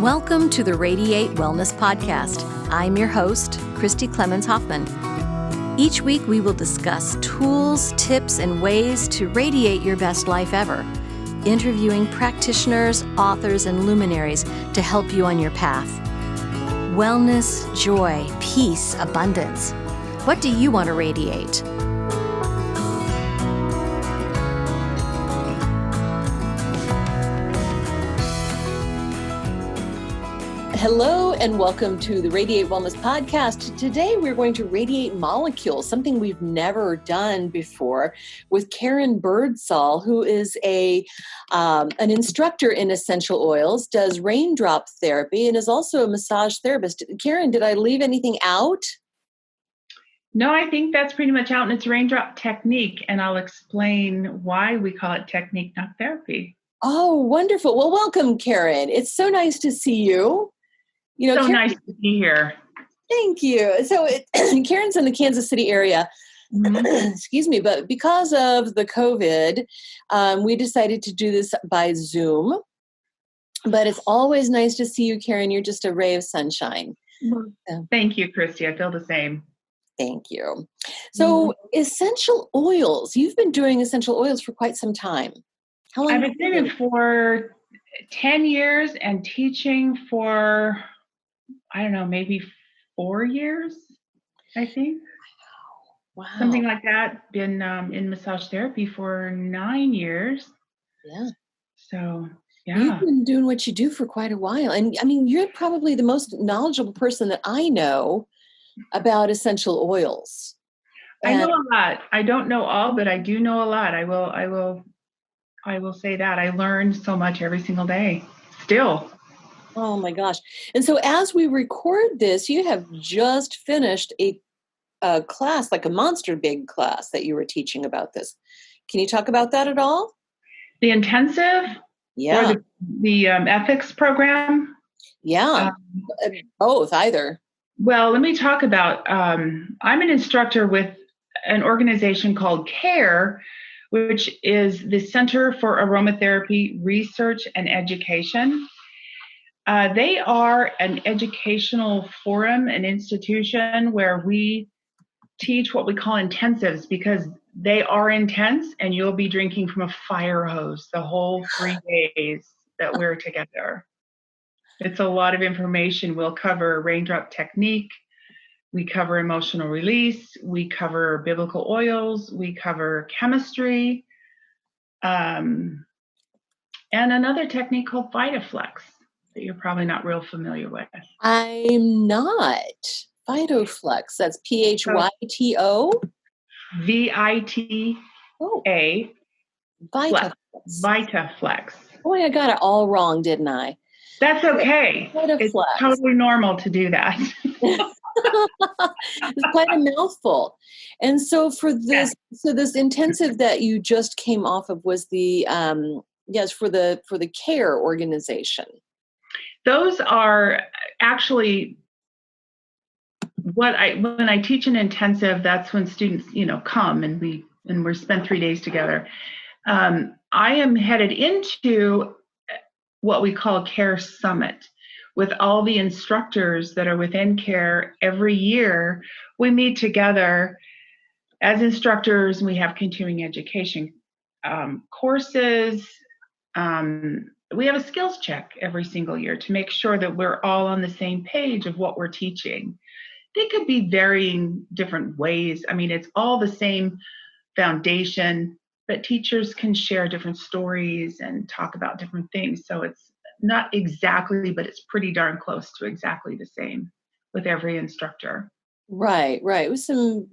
Welcome to the Radiate Wellness Podcast. I'm your host, Christy Clemens Hoffman. Each week we will discuss tools, tips, and ways to radiate your best life ever, interviewing practitioners, authors, and luminaries to help you on your path. Wellness, joy, peace, abundance. What do you want to radiate? Hello and welcome to the Radiate Wellness Podcast. Today we're going to radiate molecules, something we've never done before, with Karen Birdsall, who is an instructor in essential oils, does raindrop therapy, and is also a massage therapist. Karen, did I leave anything out? No, I think that's pretty much out, and it's raindrop technique, and I'll explain why we call it technique, not therapy. Oh, wonderful. Well, welcome, Karen. It's so nice to see you. So Karen, nice to be here. Thank you. So Karen's in the Kansas City area, excuse me, but because of the COVID, we decided to do this by Zoom. But it's always nice to see you, Karen. You're just a ray of sunshine. Thank you, Christy. I feel the same. Thank you. So essential oils. You've been doing essential oils for quite some time. How long? I've been doing it for 10 years and teaching for, I don't know, maybe 4 years, I think. Wow. Something like that. Been in massage therapy for 9 years. Yeah. So, yeah. You've been doing what you do for quite a while. And I mean, you're probably the most knowledgeable person that I know about essential oils. I know a lot. I don't know all, but I do know a lot. I will say that. I learn so much every single day, still. Oh my gosh. And so as we record this, you have just finished a class, like a monster big class that you were teaching about this. Can you talk about that at all? The intensive? Yeah. Or the ethics program? Yeah. Both, either. Well, let me talk about, I'm an instructor with an organization called CARE, which is the Center for Aromatherapy Research and Education. They are an educational forum, an institution where we teach what we call intensives, because they are intense and you'll be drinking from a fire hose the whole 3 days that we're together. It's a lot of information. We'll cover raindrop technique. We cover emotional release. We cover biblical oils. We cover chemistry. And another technique called VitaFlex that you're probably not real familiar with. I'm not. VitaFlex. That's PHYTO? VITA. VitaFlex. Boy, I got it all wrong, didn't I? That's okay. VitaFlex. It's totally normal to do that. It's quite a mouthful. And so for this, this intensive that you just came off of was the for the CARE organization. Those are actually when I teach an intensive, that's when students, come and we spend 3 days together. I am headed into what we call CARE Summit with all the instructors that are within CARE. Every year we meet together as instructors. We have continuing education courses. We have a skills check every single year to make sure that we're all on the same page of what we're teaching. They could be varying different ways. I mean, it's all the same foundation, but teachers can share different stories and talk about different things. So it's not exactly, but it's pretty darn close to exactly the same with every instructor. Right. With some,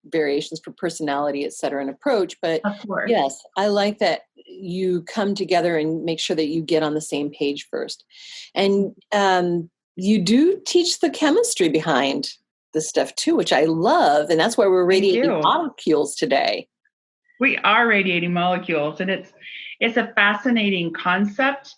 variations for personality, et cetera, and approach. But of course. Yes, I like that you come together and make sure that you get on the same page first. And you do teach the chemistry behind this stuff too, which I love. And that's why we're radiating molecules today. We are radiating molecules, and it's a fascinating concept.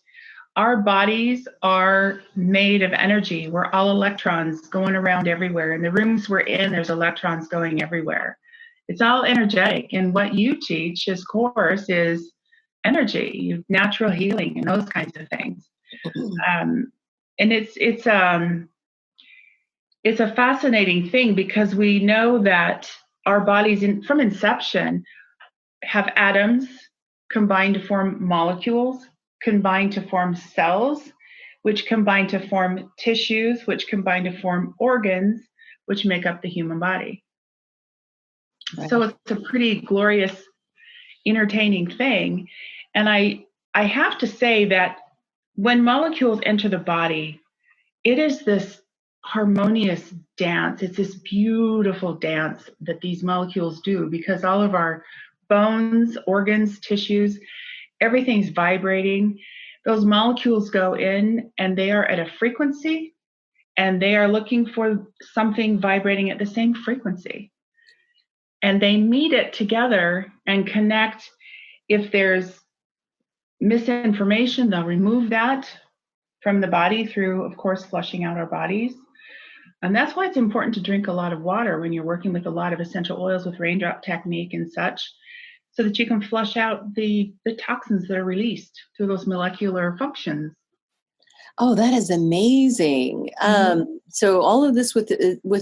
Our bodies are made of energy. We're all electrons going around everywhere. In the rooms we're in, there's electrons going everywhere. It's all energetic. And what you teach as course is energy, natural healing, and those kinds of things. And it's a fascinating thing because we know that our bodies from inception have atoms combine to form molecules, combine to form cells, which combine to form tissues, which combine to form organs, which make up the human body. Right. So it's a pretty glorious, entertaining thing. And I have to say that when molecules enter the body, it is this harmonious dance. It's this beautiful dance that these molecules do, because all of our bones, organs, tissues, everything's vibrating. Those molecules go in and they are at a frequency, and they are looking for something vibrating at the same frequency. And they meet it together and connect. If there's misinformation, they'll remove that from the body through, of course, flushing out our bodies. And that's why it's important to drink a lot of water when you're working with a lot of essential oils with raindrop technique and such, so that you can flush out the toxins that are released through those molecular functions. Oh, that is amazing. So all of this with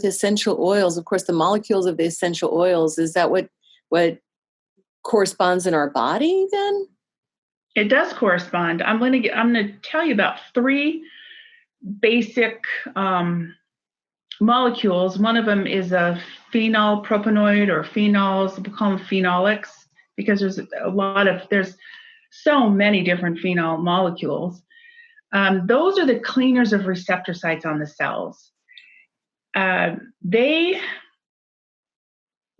essential oils, of course, the molecules of the essential oils, is that what corresponds in our body then? It does correspond. I'm going to tell you about 3 basic molecules. One of them is a phenol propanoid, or phenols. We call them phenolics because there's so many different phenol molecules. Those are the cleaners of receptor sites on the cells. They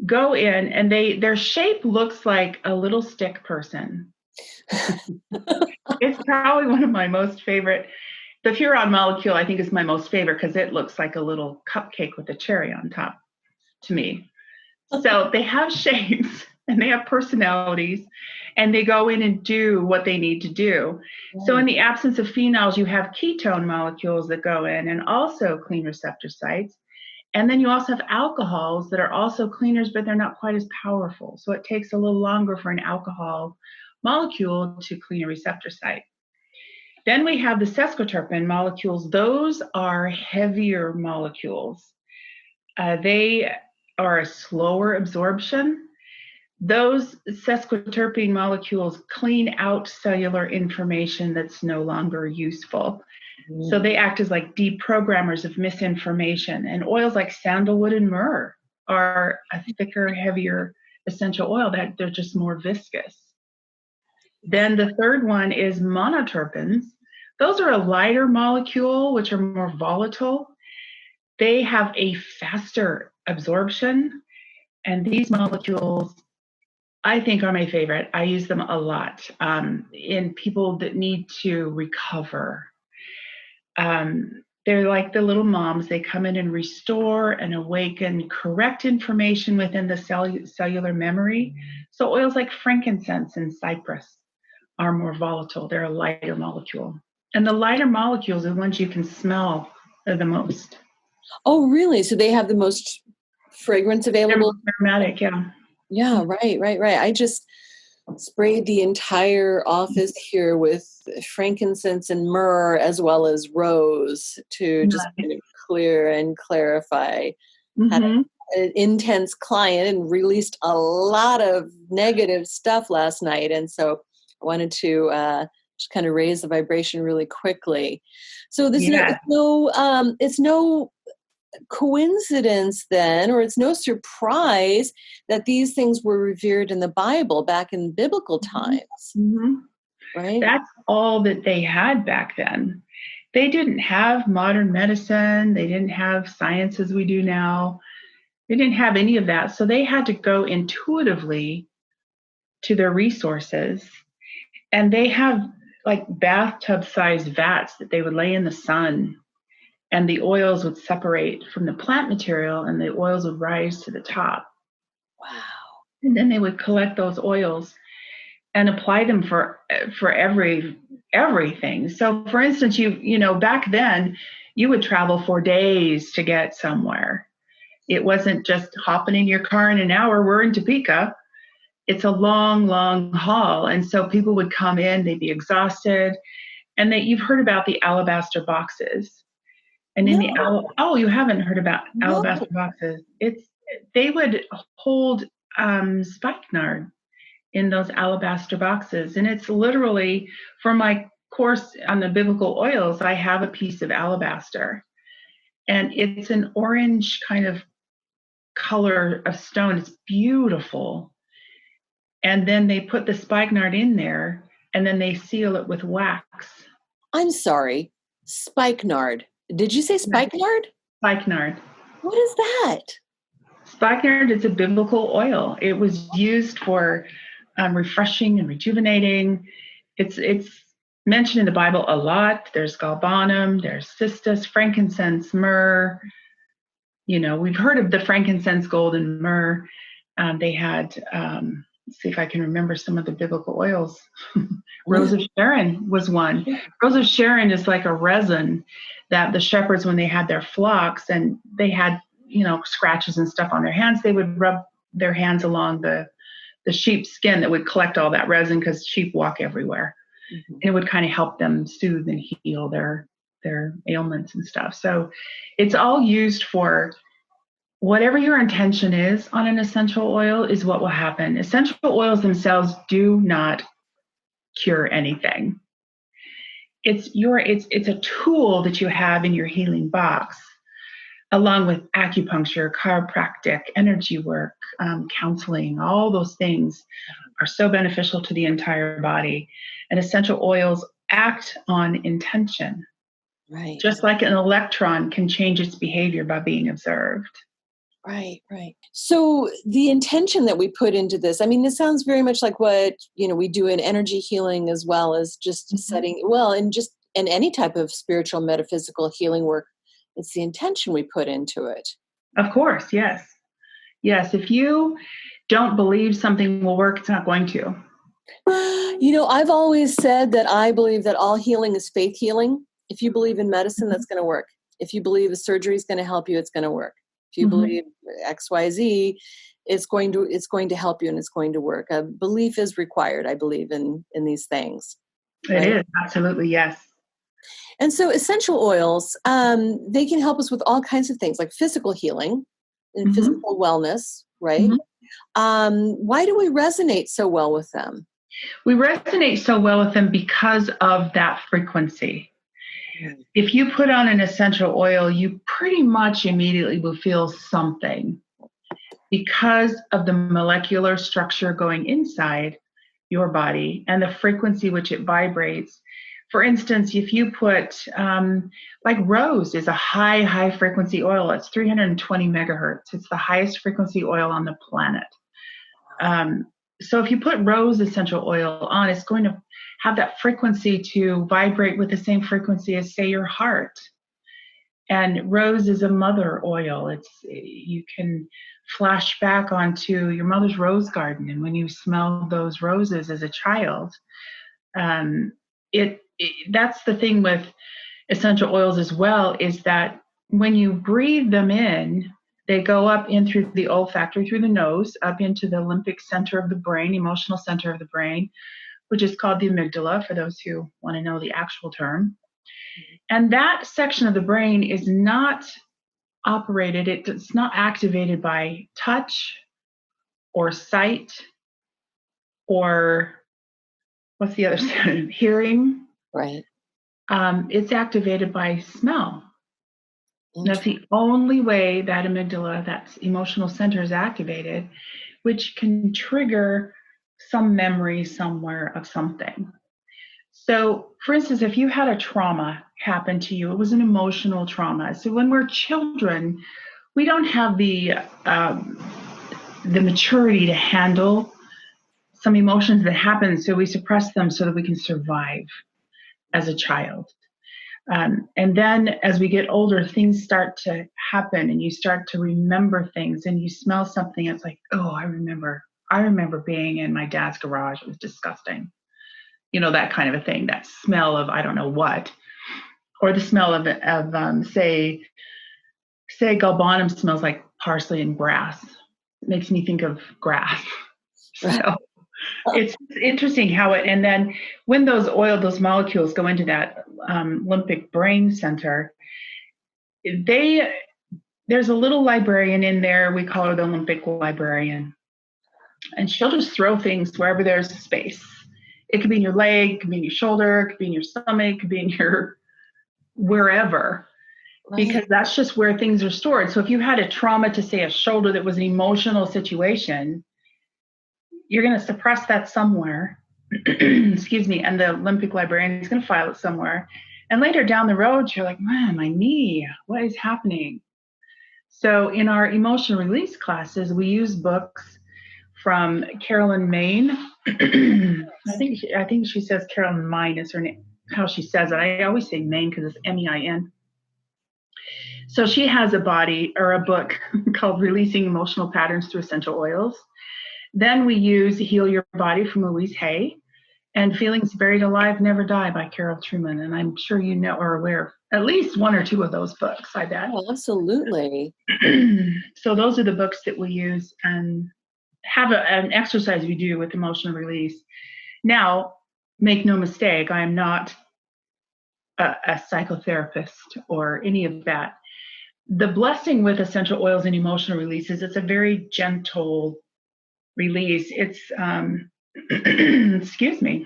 go in and their shape looks like a little stick person. It's probably one of my most favorite. The Furon molecule, I think, is my most favorite because it looks like a little cupcake with a cherry on top to me. So they have shapes and they have personalities, and they go in and do what they need to do. Right. So in the absence of phenols, you have ketone molecules that go in and also clean receptor sites. And then you also have alcohols that are also cleaners, but they're not quite as powerful. So it takes a little longer for an alcohol molecule to clean a receptor site. Then we have the sesquiterpene molecules. Those are heavier molecules. They are a slower absorption. Those sesquiterpene molecules clean out cellular information that's no longer useful. So they act as like deprogrammers of misinformation. And oils like sandalwood and myrrh are a thicker, heavier essential oil that they're just more viscous. Then the third one is monoterpenes. Those are a lighter molecule, which are more volatile. They have a faster absorption. And these molecules, I think, are my favorite. I use them a lot in people that need to recover. They're like the little moms. They come in and restore and awaken correct information within the cellular memory. So oils like frankincense and cypress are more volatile. They're a lighter molecule. And the lighter molecules are the ones you can smell the most. Oh, really? So they have the most fragrance available? They're aromatic, yeah. Yeah, right. I just sprayed the entire office here with frankincense and myrrh, as well as rose, to just kind of clear and clarify. Had an intense client and released a lot of negative stuff last night. And so I wanted to just kind of raise the vibration really quickly. So there's it's no coincidence then, or it's no surprise that these things were revered in the Bible back in biblical times. Right? That's all that they had back then. They didn't have modern medicine. They didn't have science as we do now. They didn't have any of that. So they had to go intuitively to their resources. And they have like bathtub-sized vats that they would lay in the sun, and the oils would separate from the plant material and the oils would rise to the top. Wow. And then they would collect those oils and apply them for everything. So for instance, you know, back then you would travel for days to get somewhere. It wasn't just hopping in your car in an hour, we're in Topeka. It's a long, long haul. And so people would come in, they'd be exhausted, And that you've heard about the alabaster boxes. And in No. you haven't heard about No. alabaster boxes. They would hold spikenard in those alabaster boxes. And it's literally, for my course on the biblical oils, I have a piece of alabaster. And it's an orange kind of color of stone. It's beautiful. And then they put the spikenard in there, and then they seal it with wax. I'm sorry. Spikenard. Did you say spikenard? Spikenard. What is that? Spikenard is a biblical oil. It was used for refreshing and rejuvenating. It's mentioned in the Bible a lot. There's galbanum, there's cistus, frankincense, myrrh. We've heard of the frankincense, gold, and myrrh. They had, let's see if I can remember some of the biblical oils. Rose of Sharon was one. Rose of Sharon is like a resin that the shepherds, when they had their flocks and they had, scratches and stuff on their hands, they would rub their hands along the sheep's skin that would collect all that resin, because sheep walk everywhere. Mm-hmm. And it would kind of help them soothe and heal their ailments and stuff. So it's all used for whatever your intention is on an essential oil is what will happen. Essential oils themselves do not cure anything. It's a tool that you have in your healing box, along with acupuncture, chiropractic, energy work, counseling. All those things are so beneficial to the entire body. And essential oils act on intention. Right. Just like an electron can change its behavior by being observed. Right. So the intention that we put into this, this sounds very much like what, we do in energy healing, as well as just setting, and any type of spiritual, metaphysical healing work. It's the intention we put into it. Of course. Yes. If you don't believe something will work, it's not going to. I've always said that I believe that all healing is faith healing. If you believe in medicine, that's going to work. If you believe a surgery is going to help you, it's going to work. If you believe XYZ, it's going to help you and it's going to work. A belief is required, I believe, in these things. Right? It is, absolutely, yes. And so essential oils, they can help us with all kinds of things, like physical healing and physical wellness, right? Why do we resonate so well with them? We resonate so well with them because of that frequency. If you put on an essential oil, you pretty much immediately will feel something because of the molecular structure going inside your body and the frequency which it vibrates. For instance, if you put, like rose is a high frequency oil. It's 320 megahertz. It's the highest frequency oil on the planet. So if you put rose essential oil on, it's going to have that frequency to vibrate with the same frequency as, say, your heart. And rose is a mother oil. You can flash back onto your mother's rose garden, and when you smelled those roses as a child, that's the thing with essential oils as well, is that when you breathe them in, they go up in through the olfactory, through the nose, up into the limbic center of the brain, emotional center of the brain, which is called the amygdala, for those who want to know the actual term. And that section of the brain is not operated, it's not activated by touch or sight or what's the other side? Hearing. Right. It's activated by smell. That's the only way that amygdala, that emotional center, is activated, which can trigger some memory somewhere of something. So, for instance, if you had a trauma happen to you, it was an emotional trauma. So when we're children, we don't have the maturity to handle some emotions that happen, so we suppress them so that we can survive as a child. And then as we get older, things start to happen and you start to remember things, and you smell something. It's like, oh, I remember being in my dad's garage. It was disgusting. That kind of a thing, that smell of, I don't know what, or the smell of say galbanum smells like parsley and grass. It makes me think of grass. So It's interesting how and then when those molecules go into that limbic brain center, there's a little librarian in there. We call her the limbic librarian. And she'll just throw things wherever there's space. It could be in your leg, it could be in your shoulder, it could be in your stomach, it could be in your wherever. Right. Because that's just where things are stored. So if you had a trauma to, say, a shoulder that was an emotional situation, you're going to suppress that somewhere. Excuse me. And the limbic librarian is going to file it somewhere. And later down the road, you're like, man, my knee, what is happening? So in our emotional release classes, we use books from Carolyn Main. I think she says Carolyn Main is her name, how she says it. I always say Main because it's MEIN. So she has a book called Releasing Emotional Patterns Through Essential Oils. Then we use Heal Your Body from Louise Hay and Feelings Buried Alive Never Die by Carol Trueman. And I'm sure you know or are aware of at least one or two of those books, I bet. Oh, absolutely. So those are the books that we use and have an exercise we do with emotional release. Now, make no mistake, I am not a psychotherapist or any of that. The blessing with essential oils and emotional release is it's a very gentle release. It's, excuse me.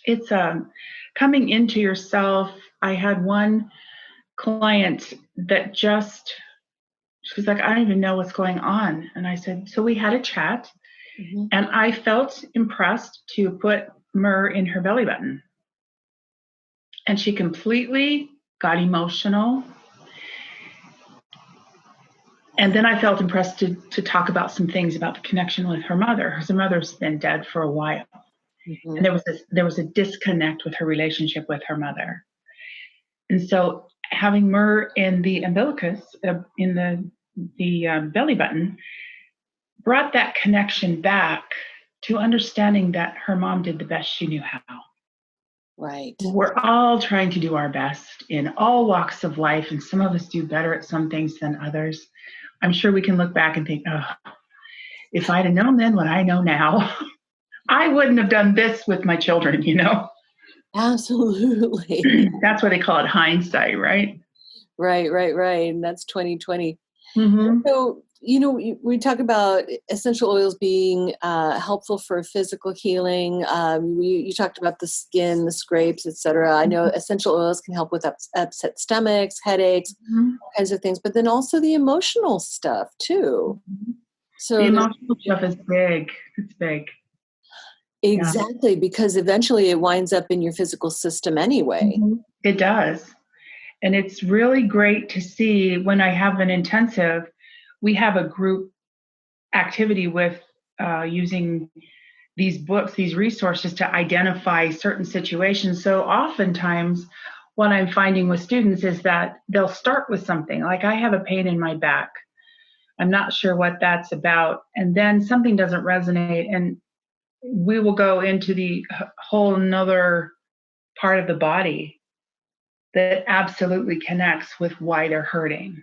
It's coming into yourself. I had one client that she's like, I don't even know what's going on. And I said, so we had a chat, and I felt impressed to put myrrh in her belly button. And she completely got emotional. And then I felt impressed to talk about some things about the connection with her mother. Her mother's been dead for a while. Mm-hmm. And there was a disconnect with her relationship with her mother. And so having myrrh in the umbilicus, in the belly button, brought that connection back to understanding that her mom did the best she knew how. Right. We're all trying to do our best in all walks of life, and some of us do better at some things than others. I'm sure we can look back and think, oh, if I'd have known then what I know now, I wouldn't have done this with my children, you know? Absolutely. That's why they call it hindsight, right? Right. And that's 2020. Mm-hmm. So, we talk about essential oils being helpful for physical healing. You talked about the skin, the scrapes, etc. I know essential oils can help with upset stomachs, headaches, all kinds of things, but then also the emotional stuff too. So the emotional stuff is big. It's big. Exactly, because eventually it winds up in your physical system anyway. Mm-hmm. It does. And it's really great to see when I have an intensive, we have a group activity with using these books, these resources to identify certain situations. So oftentimes what I'm finding with students is that they'll start with something like, I have a pain in my back. I'm not sure what that's about. And then something doesn't resonate, and we will go into the whole nother part of the body that absolutely connects with why they're hurting.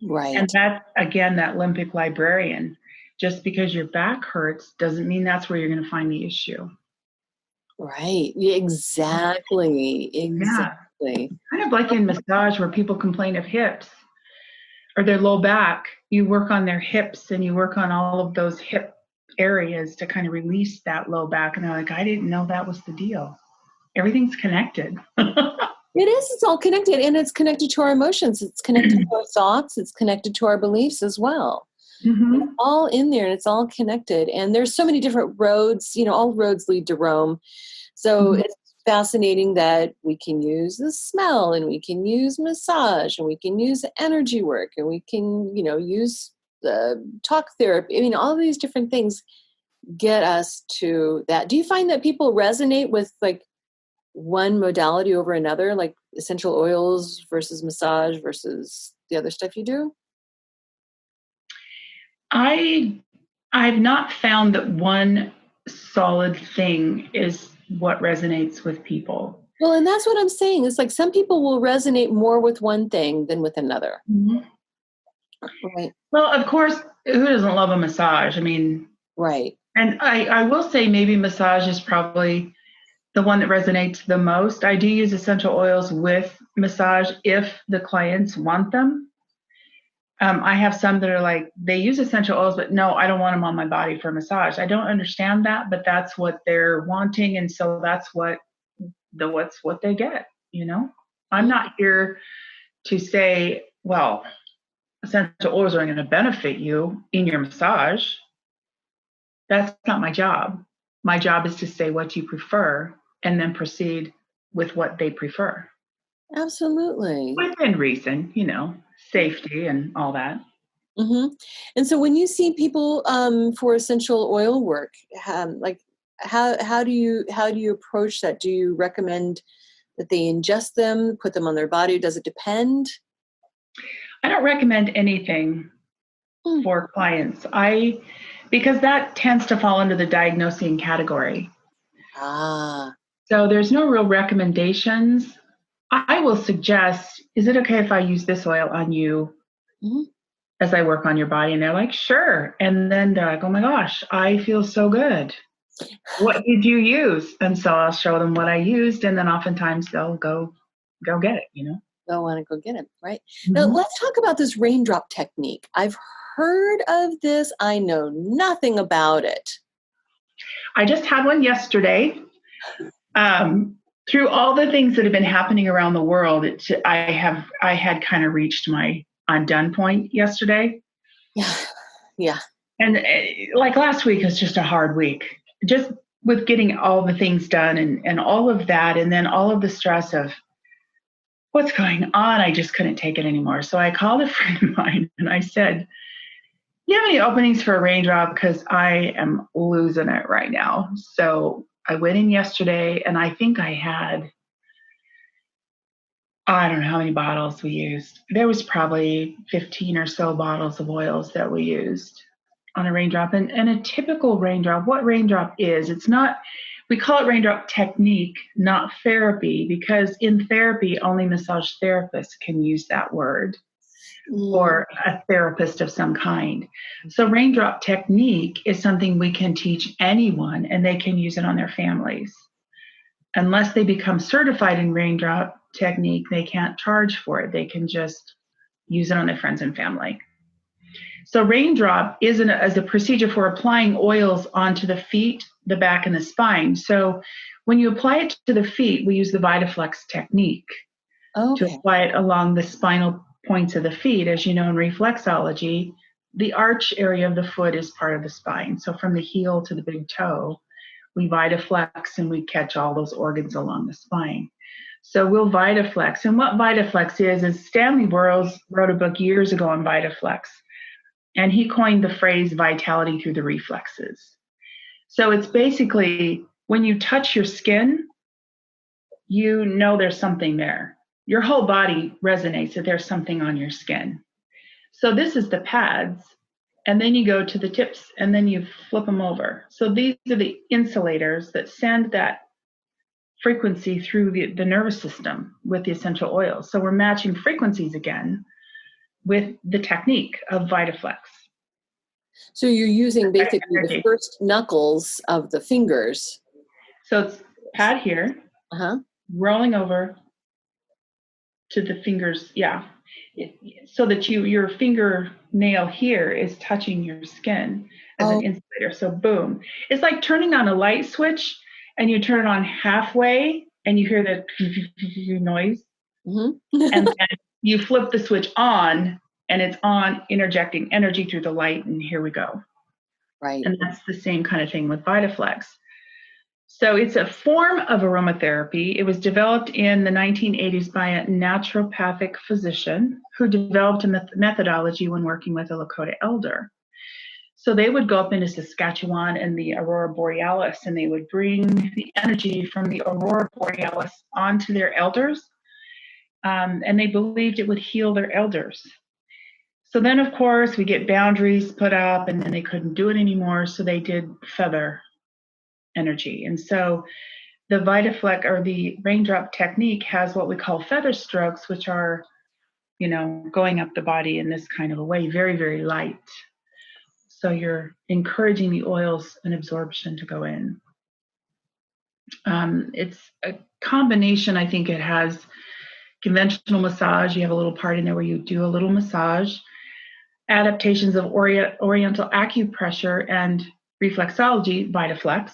Right. And that's, again, that limbic librarian. Just because your back hurts doesn't mean that's where you're going to find the issue. Right. Exactly. Yeah. Kind of like in massage where people complain of hips or their low back. You work on their hips and you work on all of those hip areas to kind of release that low back. And they're like, I didn't know that was the deal. Everything's connected. It is. It's all connected, and it's connected to our emotions. It's connected to our thoughts. It's connected to our beliefs as well. Mm-hmm. It's all in there, and it's all connected. And there's so many different roads. All roads lead to Rome. So it's fascinating that we can use the smell, and we can use massage, and we can use energy work, and we can, use talk therapy. All these different things get us to that. Do you find that people resonate with one modality over another, like essential oils versus massage versus the other stuff you do? I've not found that one solid thing is what resonates with people. Well, and that's what I'm saying. It's like some people will resonate more with one thing than with another. Mm-hmm. Right. Well, of course, who doesn't love a massage? Right. And I will say maybe massage is probably the one that resonates the most. I do use essential oils with massage if the clients want them. I have some that are like, they use essential oils, but no, I don't want them on my body for massage. I don't understand that, but that's what they're wanting. And so that's what they get, you know? I'm not here to say, well, essential oils are going to benefit you in your massage. That's not my job. My job is to say what you prefer and then proceed with what they prefer. Absolutely. Within reason, safety and all that. Mm-hmm. And so when you see people for essential oil work, like how do you approach that? Do you recommend that they ingest them, put them on their body? Does it depend? I don't recommend anything for clients. Because that tends to fall under the diagnosing category. Ah. So there's no real recommendations. I will suggest, is it okay if I use this oil on you as I work on your body? And they're like, sure. And then they're like, oh my gosh, I feel so good. What did you use? And so I'll show them what I used. And then oftentimes they'll go get it, They'll want to go get it, right? Now let's talk about this raindrop technique. I've heard of this. I know nothing about it. I just had one yesterday. Through all the things that have been happening around the world, I had kind of reached my I'm done point yesterday. Yeah. And like last week was just a hard week, just with getting all the things done and all of that, and then all of the stress of what's going on. I just couldn't take it anymore. So I called a friend of mine and I said, you have any openings for a raindrop? Because I am losing it right now. So I went in yesterday and I think I don't know how many bottles we used. There was probably 15 or so bottles of oils that we used on a raindrop. And a typical raindrop, what raindrop is, it's not, we call it raindrop technique, not therapy, because in therapy, only massage therapists can use that word. Or a therapist of some kind. So raindrop technique is something we can teach anyone and they can use it on their families. Unless they become certified in raindrop technique, they can't charge for it. They can just use it on their friends and family. So raindrop is a procedure for applying oils onto the feet, the back, and the spine. So when you apply it to the feet, we use the VitaFlex technique to apply it along the spinal points of the feet. As you know, in reflexology, the arch area of the foot is part of the spine. So from the heel to the big toe, we VitaFlex and we catch all those organs along the spine. So we'll VitaFlex. And what VitaFlex is Stanley Burroughs wrote a book years ago on VitaFlex. And he coined the phrase vitality through the reflexes. So it's basically when you touch your skin, you know there's something there. Your whole body resonates that there's something on your skin. So this is the pads, and then you go to the tips, and then you flip them over. So these are the insulators that send that frequency through the nervous system with the essential oils. So we're matching frequencies again with the technique of VitaFlex. So you're using basically the first knuckles of the fingers. So it's pad here, rolling over to the fingers, so that your fingernail here is touching your skin as an insulator. So boom. It's like turning on a light switch and you turn it on halfway and you hear the noise. And then you flip the switch on and it's on, interjecting energy through the light, and here we go. Right. And that's the same kind of thing with VitaFlex. So it's a form of aromatherapy. It was developed in the 1980s by a naturopathic physician who developed a methodology when working with a Lakota elder. So they would go up into Saskatchewan and the Aurora Borealis, and they would bring the energy from the Aurora Borealis onto their elders, and they believed it would heal their elders. So then, of course, we get boundaries put up, and then they couldn't do it anymore, so they did feather energy. And so the VitaFlex or the raindrop technique has what we call feather strokes, which are, going up the body in this kind of a way, very, very light. So you're encouraging the oils and absorption to go in. It's a combination. I think it has conventional massage. You have a little part in there where you do a little massage, adaptations of oriental acupressure and reflexology, VitaFlex.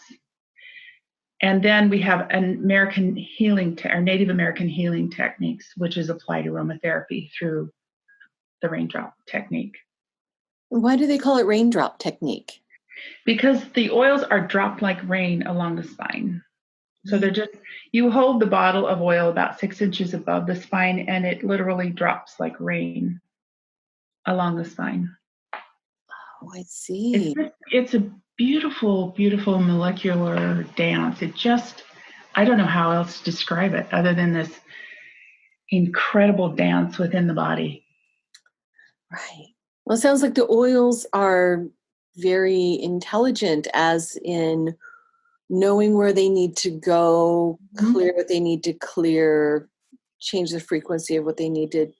And then we have an American healing, or Native American healing techniques, which is applied aromatherapy through the raindrop technique. Why do they call it raindrop technique? Because the oils are dropped like rain along the spine. So they're just, you hold the bottle of oil about 6 inches above the spine, and it literally drops like rain along the spine. Oh, I see. It's a beautiful, beautiful molecular dance. It just, I don't know how else to describe it other than this incredible dance within the body. Right. Well, it sounds like the oils are very intelligent, as in knowing where they need to go, clear what they need to clear, change the frequency of what they need to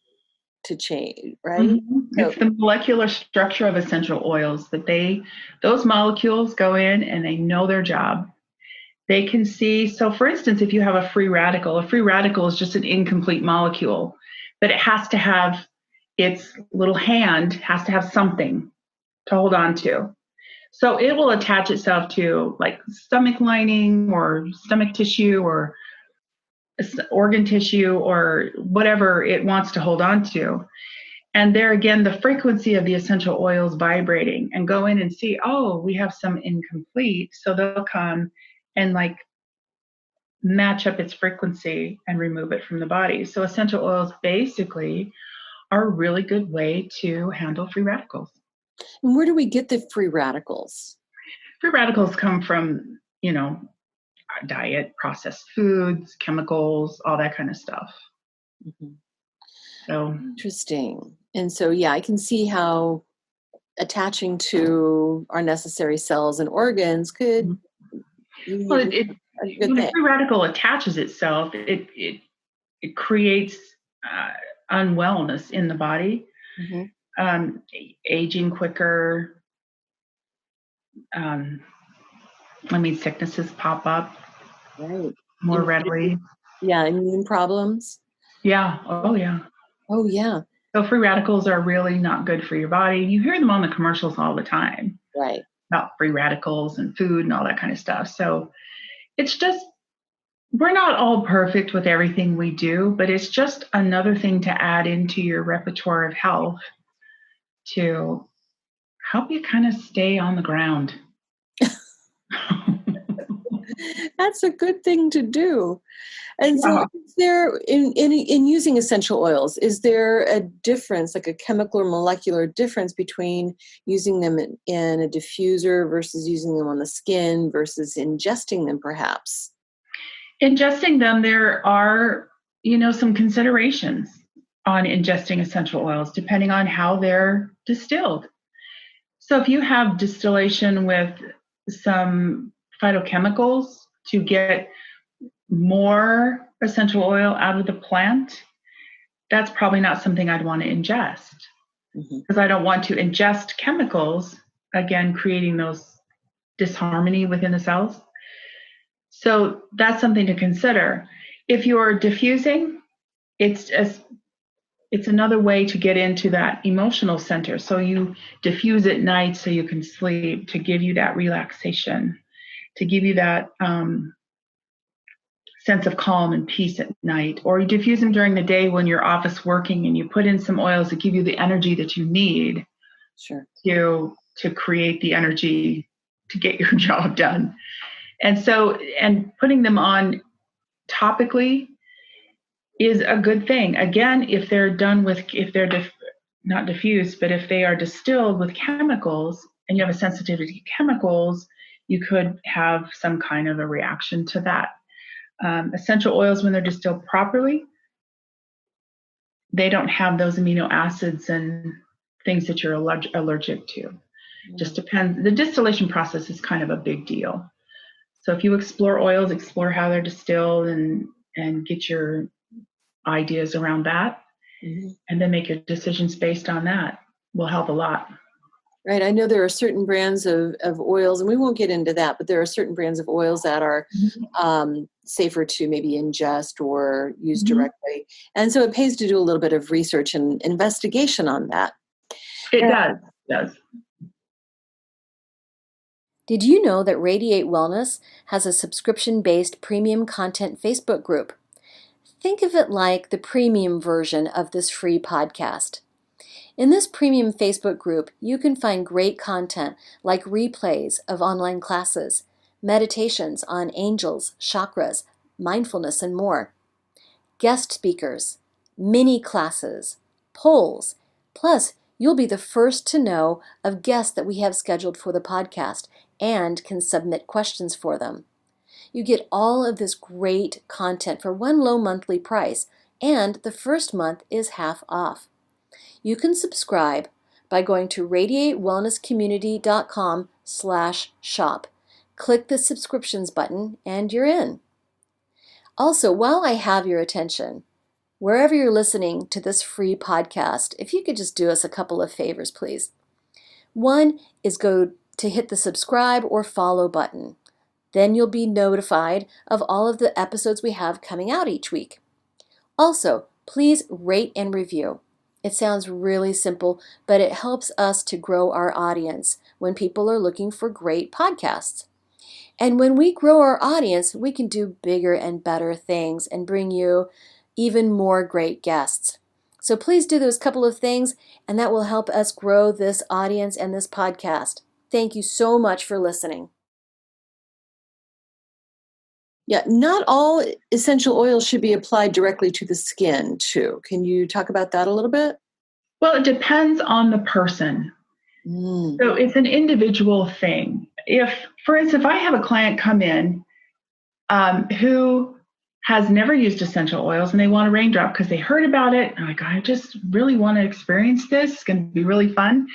change, right? Mm-hmm. So, it's the molecular structure of essential oils that those molecules go in and they know their job. They can see, so for instance, if you have a free radical is just an incomplete molecule, but it has to have its little hand, has to have something to hold on to. So it will attach itself to like stomach lining or stomach tissue or organ tissue or whatever it wants to hold on to. And there again, the frequency of the essential oils vibrating and go in and see, oh, we have some incomplete. So they'll come and like match up its frequency and remove it from the body. So essential oils basically are a really good way to handle free radicals. and where do we get the free radicals? Free radicals come from, diet, processed foods, chemicals, all that kind of stuff. Mm-hmm. So Interesting. And so, yeah, I can see how attaching to our necessary cells and organs could be well, a good when a thing. free radical attaches itself, it creates unwellness in the body, aging quicker. Sicknesses pop up more readily. Yeah, immune problems. Yeah. Oh, yeah. Oh, yeah. So free radicals are really not good for your body. You hear them on the commercials all the time. Right. About free radicals and food and all that kind of stuff. So it's just, we're not all perfect with everything we do, but it's just another thing to add into your repertoire of health to help you kind of stay on the ground. That's a good thing to do. And so is there, in using essential oils, is there a difference, like a chemical or molecular difference between using them in a diffuser versus using them on the skin versus ingesting them perhaps? Ingesting them, there are, some considerations on ingesting essential oils depending on how they're distilled. So if you have distillation with some phytochemicals to get more essential oil out of the plant, that's probably not something I'd want to ingest because I don't want to ingest chemicals, again, creating those disharmony within the cells. So that's something to consider. If you're diffusing, it's another way to get into that emotional center. So you diffuse at night so you can sleep, to give you that relaxation, to give you that sense of calm and peace at night. Or you diffuse them during the day when you're office working and you put in some oils that give you the energy that you need to create the energy to get your job done. And putting them on topically is a good thing. Again, if they're done with, not diffused, but if they are distilled with chemicals and you have a sensitivity to chemicals, you could have some kind of a reaction to that. Essential oils, when they're distilled properly, they don't have those amino acids and things that you're allergic to. Just depends. The distillation process is kind of a big deal. So if you explore oils, explore how they're distilled and get your ideas around that, and then make your decisions based on that will help a lot. Right. I know there are certain brands of oils, and we won't get into that, but there are certain brands of oils that are safer to maybe ingest or use directly. And so it pays to do a little bit of research and investigation on that. It does. Did you know that Radiate Wellness has a subscription-based premium content Facebook group? Think of it like the premium version of this free podcast. In this premium Facebook group, you can find great content like replays of online classes, meditations on angels, chakras, mindfulness, and more, guest speakers, mini classes, polls. Plus, you'll be the first to know of guests that we have scheduled for the podcast and can submit questions for them. You get all of this great content for one low monthly price, and the first month is half off. You can subscribe by going to radiatewellnesscommunity.com/shop. Click the subscriptions button and you're in. Also, while I have your attention, wherever you're listening to this free podcast, if you could just do us a couple of favors, please. One is go to hit the subscribe or follow button. Then you'll be notified of all of the episodes we have coming out each week. Also, please rate and review. It sounds really simple, but it helps us to grow our audience when people are looking for great podcasts. And when we grow our audience, we can do bigger and better things and bring you even more great guests. So please do those couple of things, and that will help us grow this audience and this podcast. Thank you so much for listening. Yeah, not all essential oils should be applied directly to the skin, too. Can you talk about that a little bit? Well, it depends on the person. So it's an individual thing. For instance, if I have a client come in who has never used essential oils and they want a raindrop because they heard about it, and like, I just really want to experience this. It's going to be really fun.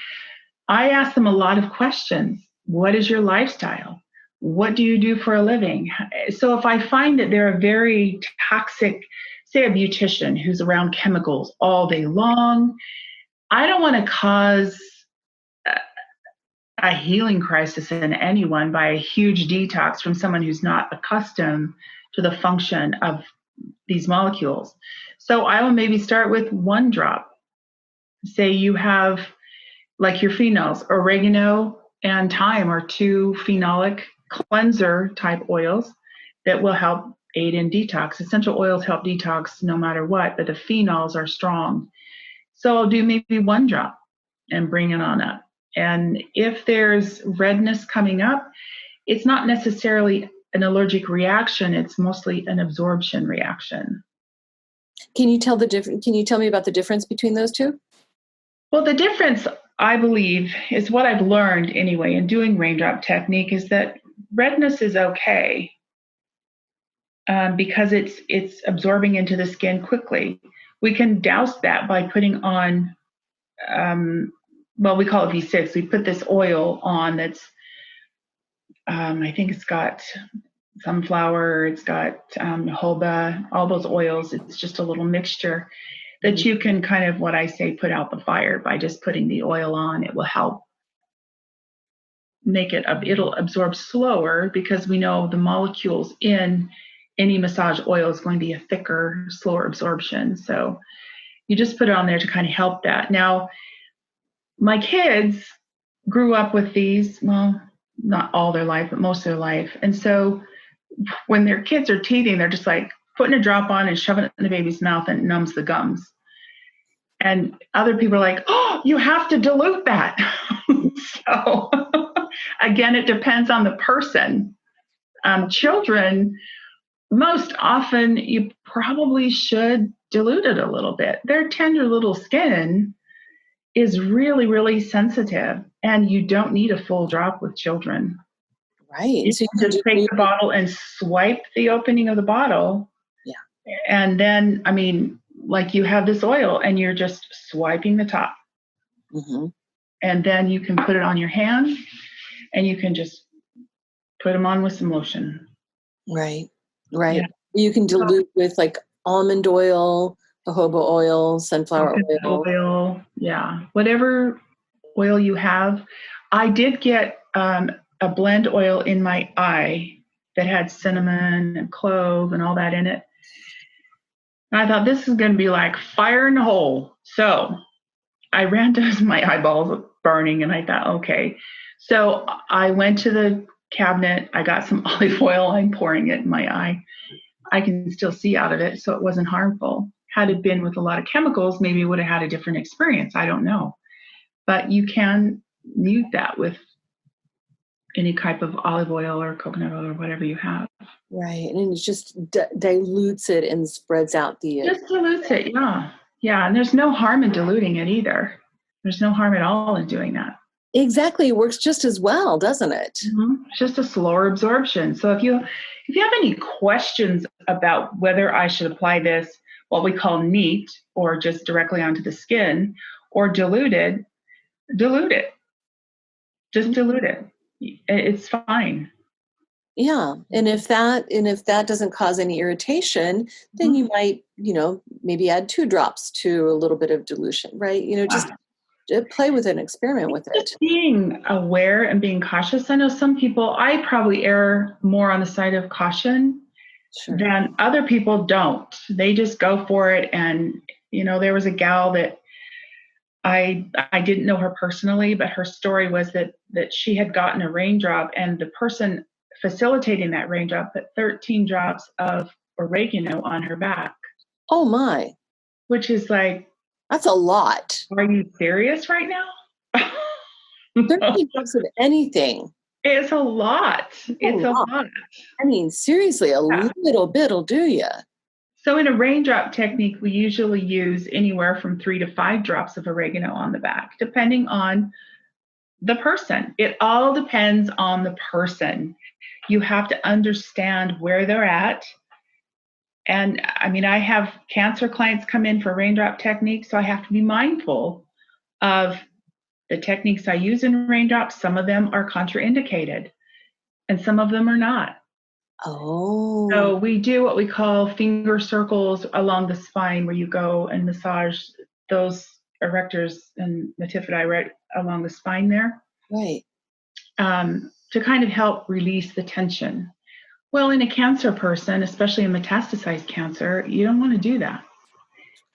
I ask them a lot of questions. What is your lifestyle? What do you do for a living? So if I find that they're a very toxic, say a beautician who's around chemicals all day long, I don't want to cause a healing crisis in anyone by a huge detox from someone who's not accustomed to the function of these molecules. So I will maybe start with one drop. Say you have like your phenols, oregano and thyme are two phenolic cleanser type oils that will help aid in detox. Essential oils help detox no matter what, but the phenols are strong. So I'll do maybe one drop and bring it on up. And if there's redness coming up, it's not necessarily an allergic reaction, it's mostly an absorption reaction. Can you tell me about the difference between those two? Well, the difference, I believe, is what I've learned anyway in doing raindrop technique is that redness is okay because it's absorbing into the skin quickly. We can douse that by putting on, we call it V6. We put this oil on that's, I think it's got sunflower, it's got jojoba, all those oils. It's just a little mixture that you can kind of, what I say, put out the fire by just putting the oil on. It will help make it, it'll absorb slower because we know the molecules in any massage oil is going to be a thicker, slower absorption. So you just put it on there to kind of help that. Now, my kids grew up with these, well, not all their life, but most of their life. And so when their kids are teething, they're just like putting a drop on and shoving it in the baby's mouth and it numbs the gums. And other people are like, oh, you have to dilute that. So again, it depends on the person. Children, most often you probably should dilute it a little bit. Their tender little skin is really, really sensitive, and you don't need a full drop with children. Right. So you just take the bottle and swipe the opening of the bottle. Yeah. And then, I mean, like you have this oil and you're just swiping the top. Mm-hmm. And then you can put it on your hand and you can just put them on with some lotion. Right. Right. Yeah. You can dilute with like almond oil, jojoba oil, sunflower oil. Yeah. Whatever oil you have. I did get a blend oil in my eye that had cinnamon and clove and all that in it. And I thought, this is going to be like fire in a hole. So I ran to my eyeballs burning, and I thought, okay. So I went to the cabinet. I got some olive oil. I'm pouring it in my eye. I can still see out of it, so it wasn't harmful. Had it been with a lot of chemicals, maybe it would have had a different experience. I don't know. But you can mute that with any type of olive oil or coconut oil or whatever you have. Right. And it just dilutes it and spreads out the... Just dilutes it, yeah. Yeah, and there's no harm in diluting it either. There's no harm at all in doing that. Exactly. It works just as well, doesn't it? Mm-hmm. It's just a slower absorption. So if you have any questions about whether I should apply this, what we call neat, or just directly onto the skin, or diluted, dilute it. Just dilute it. It's fine. Yeah. And if that doesn't cause any irritation, then you might, maybe add 2 drops to a little bit of dilution, right? Just play with it and experiment with it. Just being aware and being cautious. I know some people, I probably err more on the side of caution than other people don't. They just go for it. And, there was a gal that I didn't know her personally, but her story was that she had gotten a raindrop, and the person facilitating that raindrop put 13 drops of oregano on her back. Oh my. Which is like, that's a lot. Are you serious right now? 13 drops of anything. It's a lot. It's a lot. I mean, seriously, a little bit'll do you. So in a raindrop technique, we usually use anywhere from 3 to 5 drops of oregano on the back, depending on the person. It all depends on the person. You have to understand where they're at. And I mean, I have cancer clients come in for raindrop techniques, so I have to be mindful of the techniques I use in raindrops. Some of them are contraindicated, and some of them are not. Oh. So we do what we call finger circles along the spine, where you go and massage those erectors and metaphysi right along the spine there. Right. To kind of help release the tension. Well, in a cancer person, especially a metastasized cancer, you don't want to do that.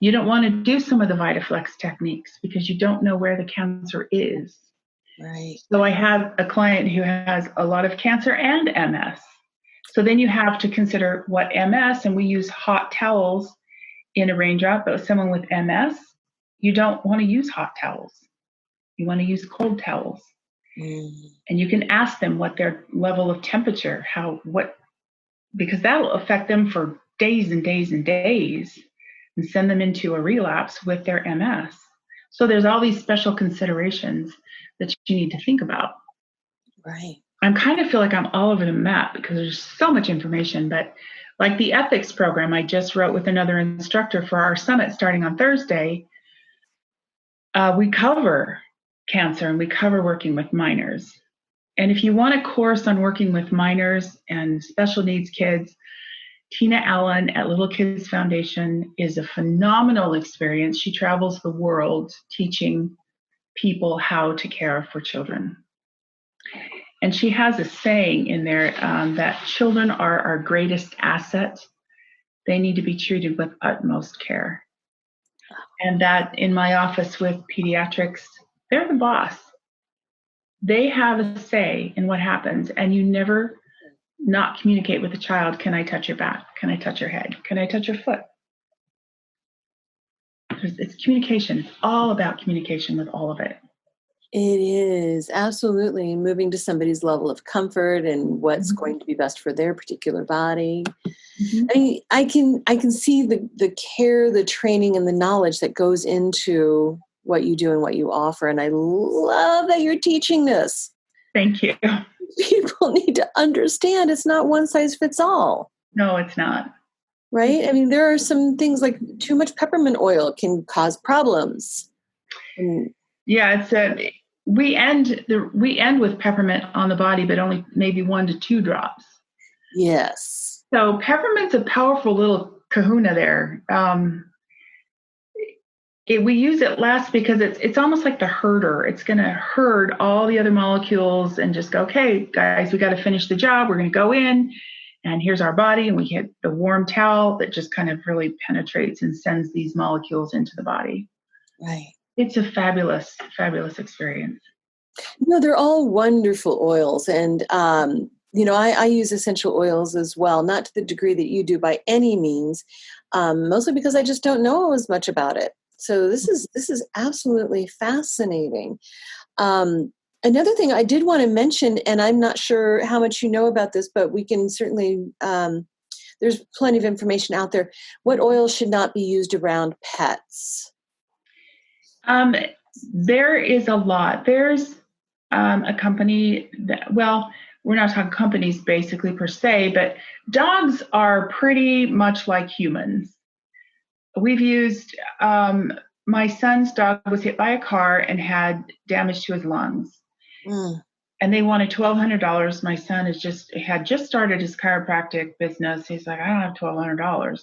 You don't want to do some of the VitaFlex techniques because you don't know where the cancer is. Right. So I have a client who has a lot of cancer and MS. So then you have to consider what MS, and we use hot towels in a raindrop, but with someone with MS, you don't want to use hot towels. You want to use cold towels. And you can ask them what their level of temperature, because that'll affect them for days and days and days and send them into a relapse with their MS. So there's all these special considerations that you need to think about. Right. I kind of feel like I'm all over the map because there's so much information, but like the ethics program I just wrote with another instructor for our summit starting on Thursday, we cover cancer and we cover working with minors. And if you want a course on working with minors and special needs kids, Tina Allen at Little Kids Foundation is a phenomenal experience. She travels the world teaching people how to care for children. And she has a saying in there that children are our greatest asset. They need to be treated with utmost care. And that in my office with pediatrics, they're the boss. They have a say in what happens, and you never not communicate with the child. Can I touch your back? Can I touch your head? Can I touch your foot? It's communication. It's all about communication with all of it. It is absolutely moving to somebody's level of comfort and what's going to be best for their particular body. I can see the care, the training, and the knowledge that goes into what you do and what you offer. And I love that you're teaching this. Thank you. People need to understand it's not one size fits all. No, it's not. Right? I mean, there are some things like too much peppermint oil can cause problems. Yeah, we end with peppermint on the body, but only maybe 1 to 2 drops. Yes. So peppermint's a powerful little kahuna there. we use it less because it's almost like the herder. It's going to herd all the other molecules and just go, okay, guys, we got to finish the job. We're going to go in, and here's our body, and we get the warm towel that just kind of really penetrates and sends these molecules into the body. Right. It's a fabulous, fabulous experience. They're all wonderful oils. And, I use essential oils as well, not to the degree that you do by any means, mostly because I just don't know as much about it. So this is absolutely fascinating. Another thing I did want to mention, and I'm not sure how much you know about this, but we can certainly, there's plenty of information out there. What oils should not be used around pets? There is a lot. There's a company that, well, we're not talking companies basically per se, but dogs are pretty much like humans. We've used, my son's dog was hit by a car and had damage to his lungs. And they wanted $1,200. My son had just started his chiropractic business. He's like, I don't have $1,200.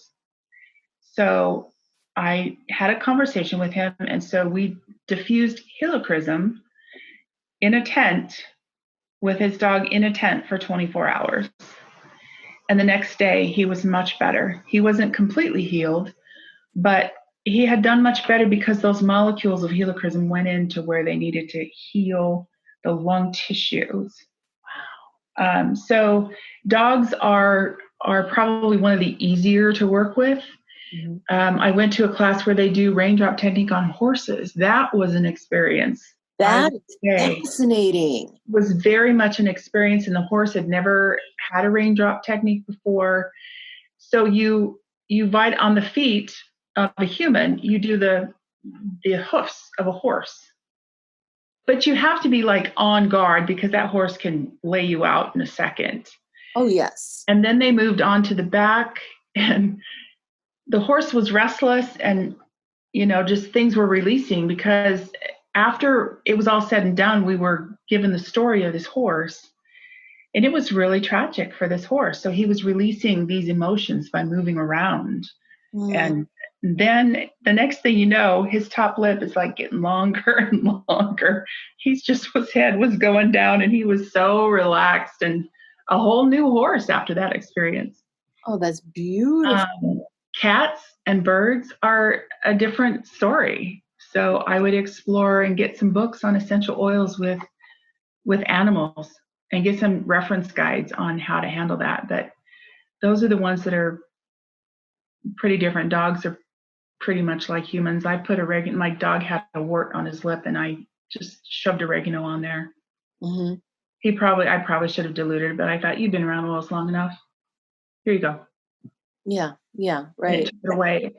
So I had a conversation with him, and so we diffused helichrysum in a tent with his dog in a tent for 24 hours. And the next day, he was much better. He wasn't completely healed, but he had done much better because those molecules of helichrysum went into where they needed to heal the lung tissues. Wow. So dogs are probably one of the easier to work with. Mm-hmm. I went to a class where they do raindrop technique on horses. That was an experience. That is fascinating. It was very much an experience, and the horse had never had a raindrop technique before. So you bite on the feet of a human, you do the hoofs of a horse. But you have to be like on guard because that horse can lay you out in a second. Oh, yes. And then they moved on to the back, and the horse was restless, and, just things were releasing because after it was all said and done, we were given the story of this horse, and it was really tragic for this horse. So he was releasing these emotions by moving around. And then the next thing you know, his top lip is like getting longer and longer. His head was going down, and he was so relaxed, and a whole new horse after that experience. Oh, that's beautiful. Cats and birds are a different story. So I would explore and get some books on essential oils with animals and get some reference guides on how to handle that. But those are the ones that are pretty different. Dogs are pretty much like humans. I put oregano. My dog had a wart on his lip, and I just shoved oregano on there. Mm-hmm. I probably should have diluted it, but I thought, you've been around oils long enough. Here you go. Yeah, right. It took it away.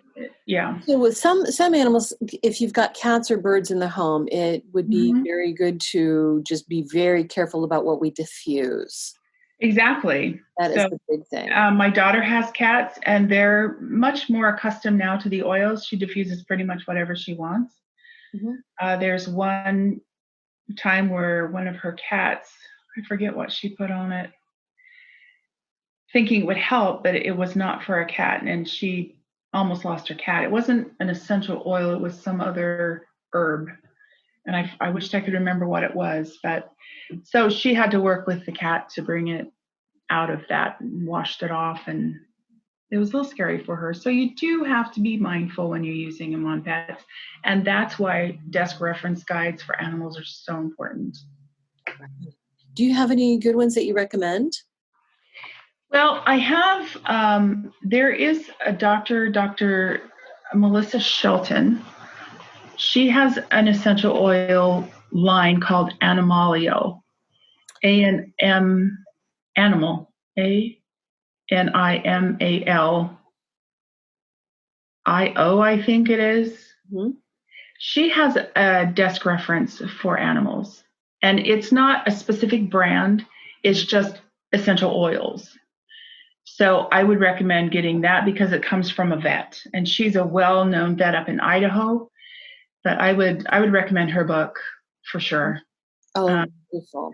Yeah. So with some animals, if you've got cats or birds in the home, it would be very good to just be very careful about what we diffuse. Exactly. That is the big thing. My daughter has cats, and they're much more accustomed now to the oils. She diffuses pretty much whatever she wants. Mm-hmm. There's one time where one of her cats, I forget what she put on it, thinking it would help, but it was not for a cat, and she almost lost her cat. It wasn't an essential oil, it was some other herb, and I wished I could remember what it was. But so she had to work with the cat to bring it out of that and washed it off, and it was a little scary for her. So you do have to be mindful when you're using them on pets, and that's why desk reference guides for animals are so important. Do you have any good ones that you recommend? Well, I have, there is a Dr. Melissa Shelton. She has an essential oil line called Animalio, Animal, ANIMALIO, I think it is. Mm-hmm. She has a desk reference for animals, and it's not a specific brand, it's just essential oils. So I would recommend getting that because it comes from a vet, and she's a well-known vet up in Idaho. But I would recommend her book for sure. Oh, beautiful.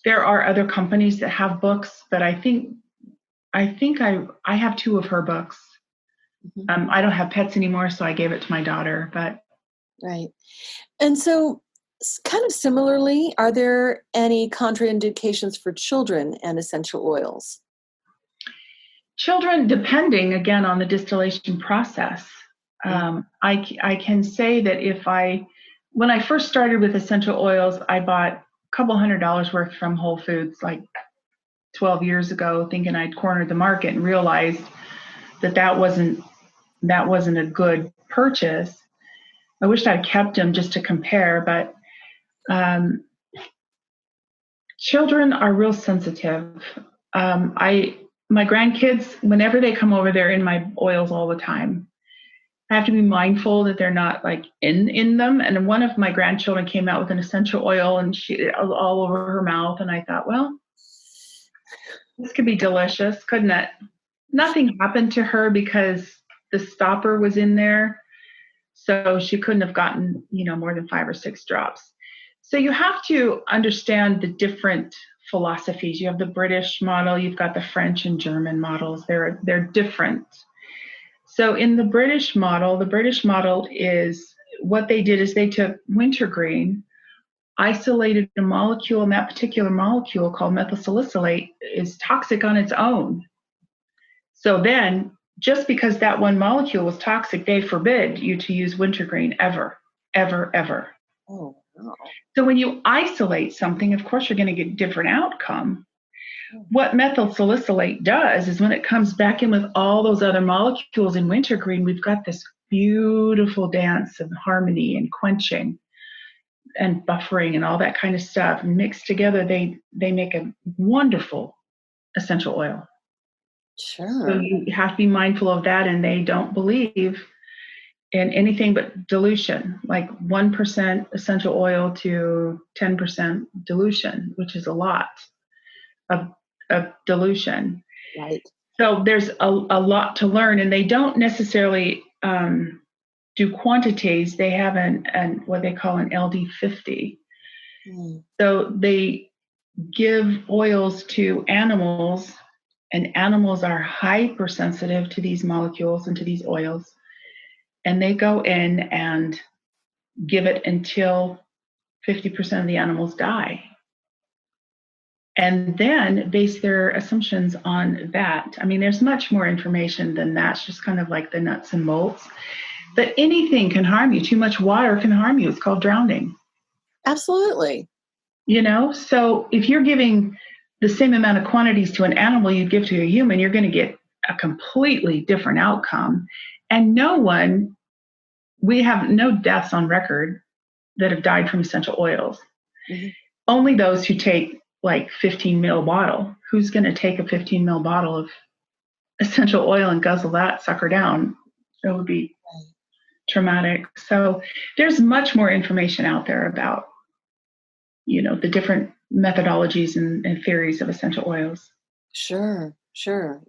There are other companies that have books, but I think I have 2 of her books. Mm-hmm. I don't have pets anymore, so I gave it to my daughter. But Right. And so, kind of similarly, are there any contraindications for children and essential oils? Children, depending again on the distillation process. I can say that when I first started with essential oils, I bought a couple $100 worth from Whole Foods like 12 years ago, thinking I'd cornered the market, and realized that wasn't a good purchase. I wished I'd kept them just to compare, but children are real sensitive. My grandkids, whenever they come over, they're in my oils all the time. I have to be mindful that they're not like in them. And one of my grandchildren came out with an essential oil, and she all over her mouth. And I thought, well, this could be delicious, couldn't it? Nothing happened to her because the stopper was in there. So she couldn't have gotten, more than 5 or 6 drops. So you have to understand the different philosophies. You have the British model, you've got the French and German models. They're different. So in the British model is what they did is they took wintergreen, isolated a molecule, and that particular molecule called methylsalicylate is toxic on its own. So then, just because that one molecule was toxic, they forbid you to use wintergreen ever, ever, ever. Oh, no. So when you isolate something, of course, you're going to get a different outcome. What methylsalicylate does is when it comes back in with all those other molecules in wintergreen, we've got this beautiful dance of harmony and quenching and buffering and all that kind of stuff. Mixed together, they make a wonderful essential oil. Sure. So you have to be mindful of that, and they don't believe in anything but dilution, like 1% essential oil to 10% dilution, which is a lot of dilution. Right. So there's a lot to learn, and they don't necessarily do quantities. They have an what they call an LD50. So they give oils to animals, and animals are hypersensitive to these molecules and to these oils. And they go in and give it until 50% of the animals die. And then base their assumptions on that. I mean, there's much more information than that. It's just kind of like the nuts and bolts. But anything can harm you. Too much water can harm you. It's called drowning. Absolutely. So if you're giving the same amount of quantities to an animal you'd give to a human, you're going to get a completely different outcome. And we have no deaths on record that have died from essential oils. Mm-hmm. Only those who take like 15 ml bottle. Who's going to take a 15 ml bottle of essential oil and guzzle that sucker down? It would be traumatic. So there's much more information out there about, the different methodologies and theories of essential oils. Sure.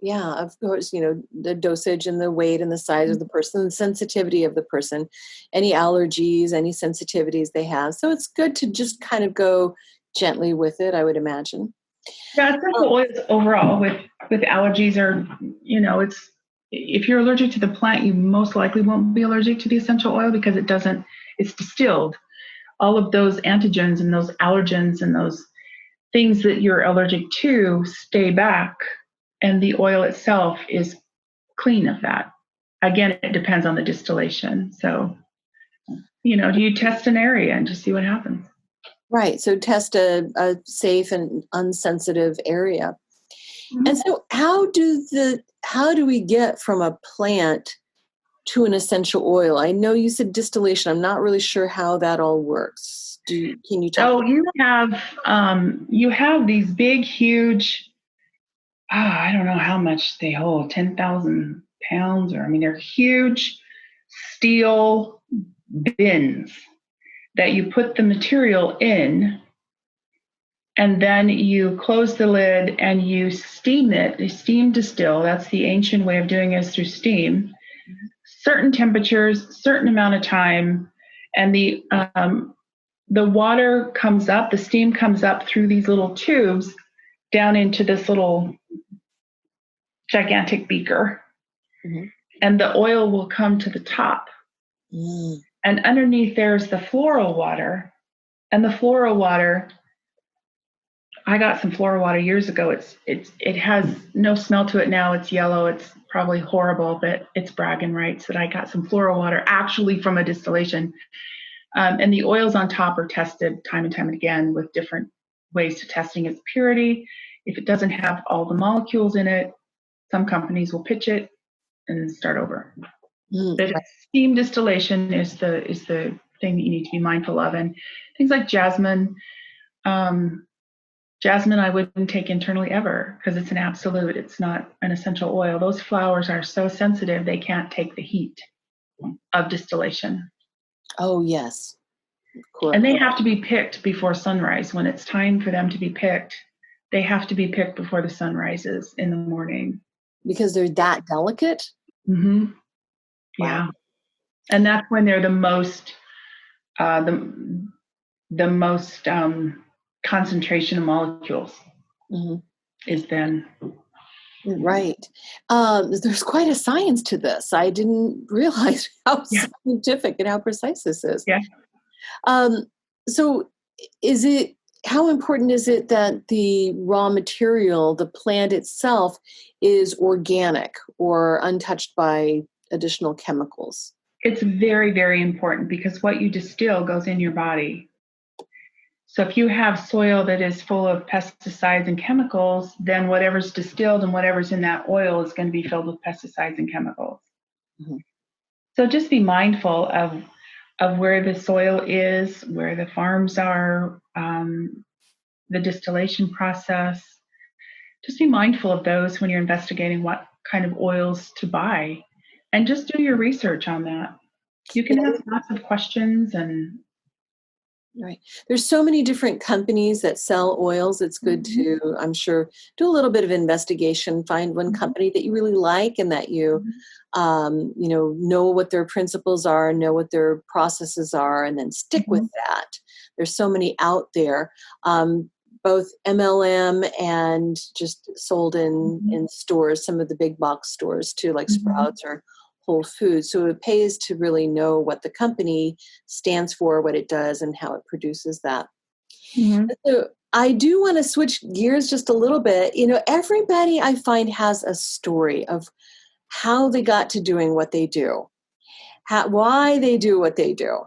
Yeah, of course, the dosage and the weight and the size of the person, the sensitivity of the person, any allergies, any sensitivities they have. So it's good to just kind of go gently with it, I would imagine. Yeah, essential oils overall with allergies are, it's, if you're allergic to the plant, you most likely won't be allergic to the essential oil because it's distilled. All of those antigens and those allergens and those things that you're allergic to stay back, and the oil itself is clean of that. Again, it depends on the distillation. So, do you test an area and just see what happens? Right. So test a safe and unsensitive area. Mm-hmm. And so how do we get from a plant to an essential oil? I know you said distillation. I'm not really sure how that all works. Can you talk? You have these big, huge, I don't know how much they hold, 10,000 pounds, they're huge steel bins that you put the material in, and then you close the lid and you steam it. You steam distill. That's the ancient way of doing it, is through steam. Certain temperatures, certain amount of time, and the water comes up, the steam comes up through these little tubes down into this little gigantic beaker, and the oil will come to the top. And underneath there's the floral water. And the floral water, I got some floral water years ago. It has no smell to it now. It's yellow. It's probably horrible, but it's bragging rights that I got some floral water actually from a distillation. And the oils on top are tested time and time again with different ways to testing its purity. If it doesn't have all the molecules in it, some companies will pitch it and start over. But steam distillation is the thing that you need to be mindful of. And things like jasmine, jasmine I wouldn't take internally ever because it's an absolute. It's not an essential oil. Those flowers are so sensitive they can't take the heat of distillation. Oh, yes. Cool. And they have to be picked before sunrise. When it's time for them to be picked, they have to be picked before the sun rises in the morning. Because they're that delicate? Mm-hmm. Wow. Yeah. And that's when they're the most concentration of molecules is then. Right. There's quite a science to this. I didn't realize how scientific and how precise this is. Yeah. So how important is it that the raw material, the plant itself, is organic or untouched by additional chemicals? It's very, very important because what you distill goes in your body. So if you have soil that is full of pesticides and chemicals, then whatever's distilled and whatever's in that oil is going to be filled with pesticides and chemicals. Mm-hmm. So just be mindful of where the soil is, where the farms are, the distillation process. Just be mindful of those when you're investigating what kind of oils to buy. And just do your research on that. You can have lots of questions and. Right. There's so many different companies that sell oils. It's good to, I'm sure, do a little bit of investigation, find one company that you really like and that you, know what their principles are, know what their processes are, and then stick with that. There's so many out there, both MLM and just sold in stores, some of the big box stores too, like Sprouts or Whole Foods. So it pays to really know what the company stands for, what it does, and how it produces that. So I do want to switch gears just a little bit. Everybody I find has a story of how they got to doing what they do, why they do what they do.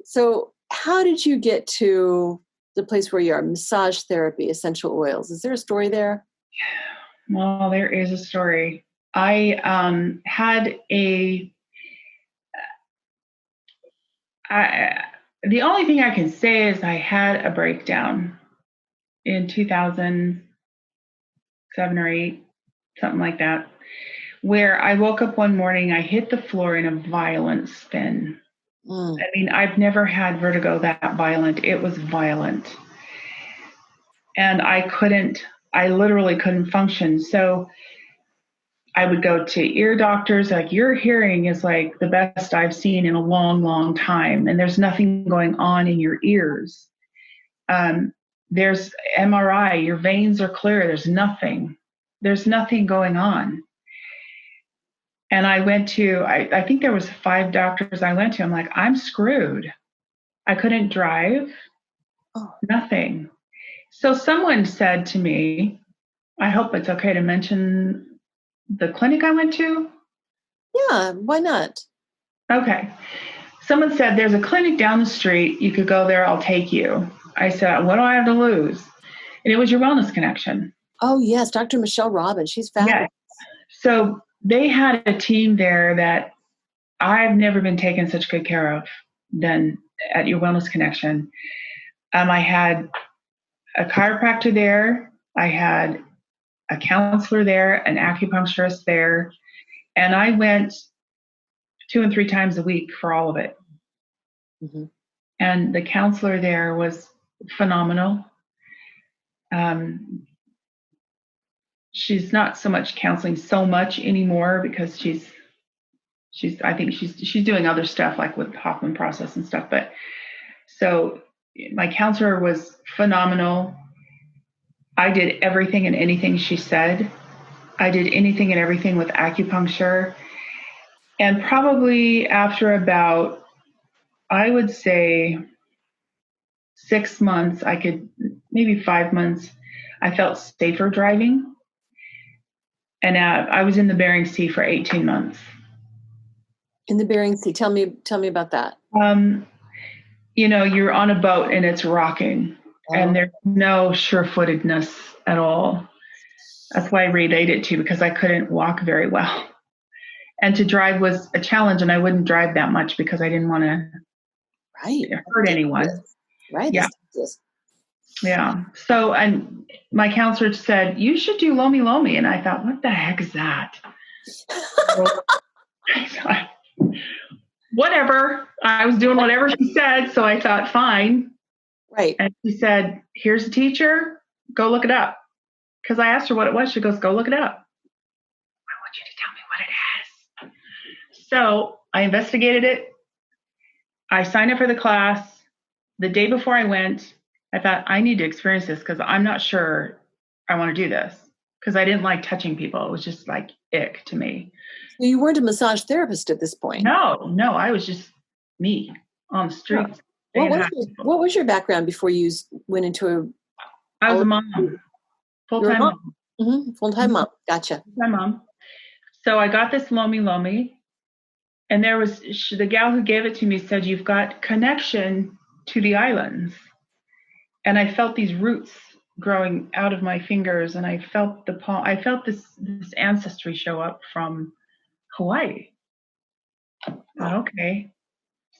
So how did you get to the place where you are? Massage therapy, essential oils. Is there a story there? Well, there is a story. I the only thing I can say is I had a breakdown in 2007 or 8, something like that, where I woke up one morning, I hit the floor in a violent spin. I mean, I've never had vertigo that violent. It was violent. And I literally couldn't function. So I would go to ear doctors, like, your hearing is like the best I've seen in a long, long time. And there's nothing going on in your ears. There's MRI, your veins are clear. There's nothing going on. And I went to, I think there was 5 doctors I went to. I'm like, I'm screwed. I couldn't drive, nothing. So someone said to me, I hope it's okay to mention the clinic I went to? Yeah, why not? Okay. Someone said, there's a clinic down the street. You could go there. I'll take you. I said, what do I have to lose? And it was Your Wellness Connection. Oh, yes. Dr. Michelle Robbins. She's fabulous. Yes. So they had a team there that I've never been taken such good care of than at Your Wellness Connection. I had a chiropractor there. I had a counselor there, an acupuncturist there, and I went 2 and 3 times a week for all of it. And the counselor there was phenomenal. She's not so much counseling so much anymore because she's I think she's doing other stuff like with Hoffman process and stuff. But so my counselor was phenomenal. I did everything and anything she said. I did anything and everything with acupuncture. And probably after about I would say 6 months, maybe 5 months, I felt safer driving. And I was in the Bering Sea for 18 months. In the Bering Sea. Tell me about that. You're on a boat and it's rocking, and there's no sure-footedness at all. That's why I Radiate too, because I couldn't walk very well. And to drive was a challenge, and I wouldn't drive that much because I didn't want to hurt anyone. Right. Yeah. Yeah. So, and my counselor said, you should do Lomi Lomi. And I thought, what the heck is that? I thought, whatever. I was doing whatever she said. So I thought, fine. Right. And she said, here's a teacher. Go look it up. Because I asked her what it was. She goes, go look it up. I want you to tell me what it is. So I investigated it. I signed up for the class. The day before I went, I thought, I need to experience this because I'm not sure I want to do this, because I didn't like touching people. It was just like ick to me. So you weren't a massage therapist at this point? No, I was just me on the streets. What was your background before you went into I was a mom, full-time mom. Mm-hmm. Full-time mom. Gotcha. Full-time mom. So I got this Lomi Lomi, and there was the gal who gave it to me said, you've got connection to the islands. And I felt these roots growing out of my fingers, and I felt I felt this ancestry show up from Hawaii. Okay.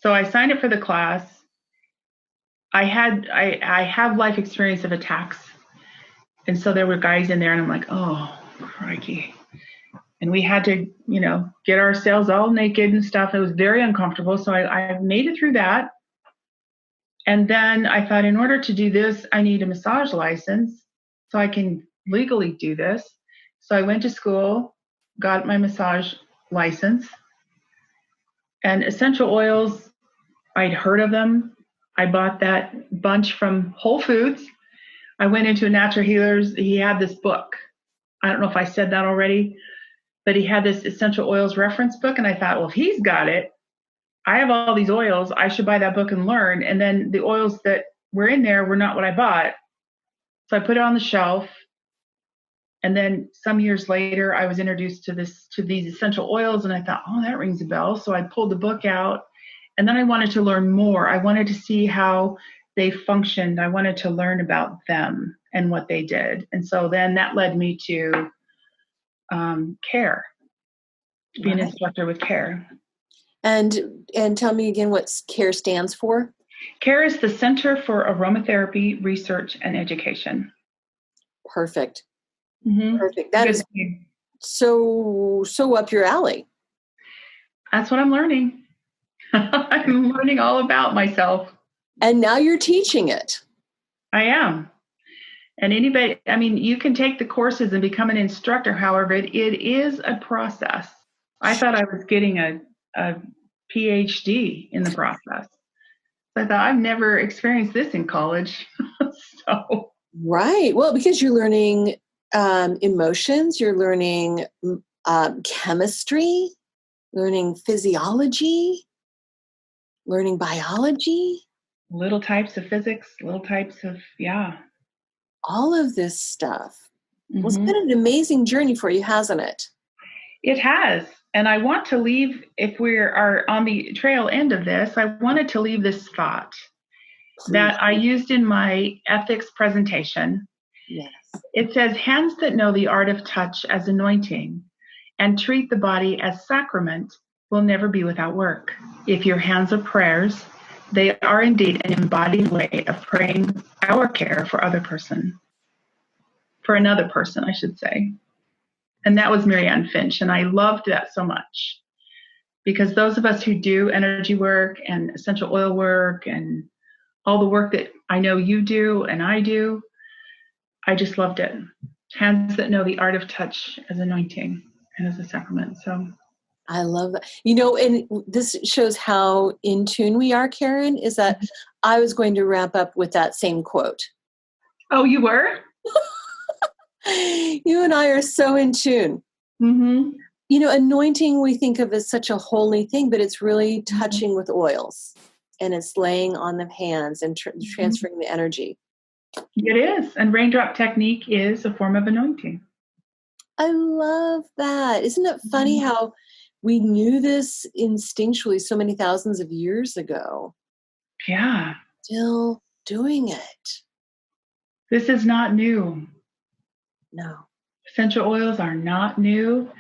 So I signed up for the class. I have life experience of attacks. And so there were guys in there, and I'm like, oh, crikey. And we had to, get ourselves all naked and stuff. It was very uncomfortable. So I made it through that. And then I thought, in order to do this, I need a massage license so I can legally do this. So I went to school, got my massage license. And essential oils, I'd heard of them. I bought that bunch from Whole Foods. I went into a natural healer's. He had this book. I don't know if I said that already, but he had this essential oils reference book. And I thought, well, if he's got it, I have all these oils. I should buy that book and learn. And then the oils that were in there were not what I bought. So I put it on the shelf. And then some years later, I was introduced to these essential oils. And I thought, oh, that rings a bell. So I pulled the book out. And then I wanted to learn more. I wanted to see how they functioned. I wanted to learn about them and what they did. And so then that led me to CARE, to be an instructor with CARE. And tell me again what CARE stands for. CARE is the Center for Aromatherapy Research and Education. Perfect. Mm-hmm. Perfect. That is so up your alley. That's what I'm learning. I'm learning all about myself. And now you're teaching it. I am. And anybody, you can take the courses and become an instructor. However, it is a process. I thought I was getting a PhD in the process. So I thought, I've never experienced this in college. So right. Well, because you're learning emotions, you're learning chemistry, learning physiology, learning biology. Little types of physics, little types of, all of this stuff. Mm-hmm. Well, it's been an amazing journey for you, hasn't it? It has. And I want to leave, if we are on the trail end of this, I wanted to leave this thought that I used in my ethics presentation. Yes. It says, hands that know the art of touch as anointing and treat the body as sacrament will never be without work. If your hands are prayers, they are indeed an embodied way of praying our care for another person, I should say. And that was Marianne Finch. And I loved that so much because those of us who do energy work and essential oil work and all the work that I know you do and I do, I just loved it. Hands that know the art of touch as anointing and as a sacrament. So I love that. And this shows how in tune we are, Karen, is that I was going to wrap up with that same quote. Oh, you were? You and I are so in tune. Mm-hmm. Anointing we think of as such a holy thing, but it's really touching with oils and it's laying on the hands and transferring the energy. It is. And raindrop technique is a form of anointing. I love that. Isn't it funny how we knew this instinctually so many thousands of years ago? Yeah. Still doing it. This is not new. No. Essential oils are not new.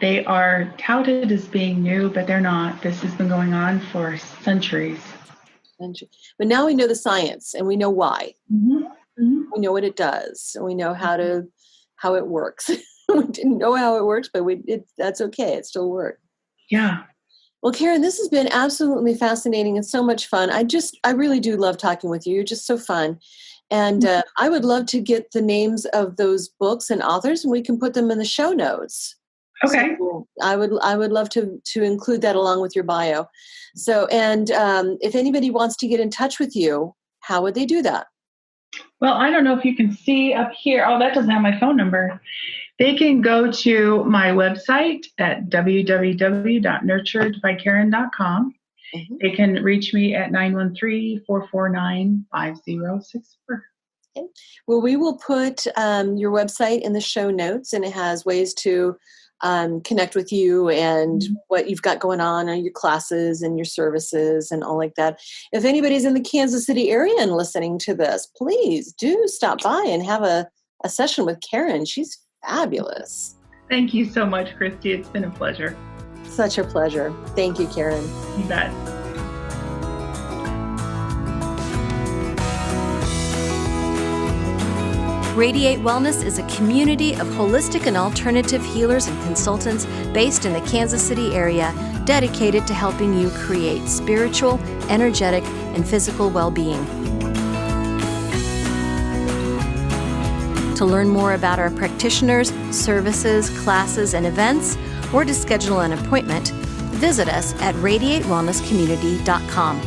They are touted as being new, but they're not. This has been going on for centuries. But now we know the science and we know why. Mm-hmm. Mm-hmm. We know what it does. And we know how it works. We didn't know how it works, but that's okay. It still worked. Yeah. Well, Karen, this has been absolutely fascinating and so much fun. I really do love talking with you. You're just so fun. And I would love to get the names of those books and authors, and we can put them in the show notes. Okay. So I would love to include that along with your bio. So, and if anybody wants to get in touch with you, how would they do that? Well, I don't know if you can see up here. Oh, that doesn't have my phone number. They can go to my website at www.nurturedbykaren.com. Mm-hmm. They can reach me at 913-449-5064. Okay. Well, we will put your website in the show notes, and it has ways to connect with you and what you've got going on your classes and your services and all like that. If anybody's in the Kansas City area and listening to this, please do stop by and have a session with Karen. She's fabulous. Thank you so much, Christy. It's been a pleasure. Such a pleasure. Thank you, Karen. You bet. Radiate Wellness is a community of holistic and alternative healers and consultants based in the Kansas City area, dedicated to helping you create spiritual, energetic, and physical well-being. To learn more about our practitioners, services, classes, and events, or to schedule an appointment, visit us at radiatewellnesscommunity.com.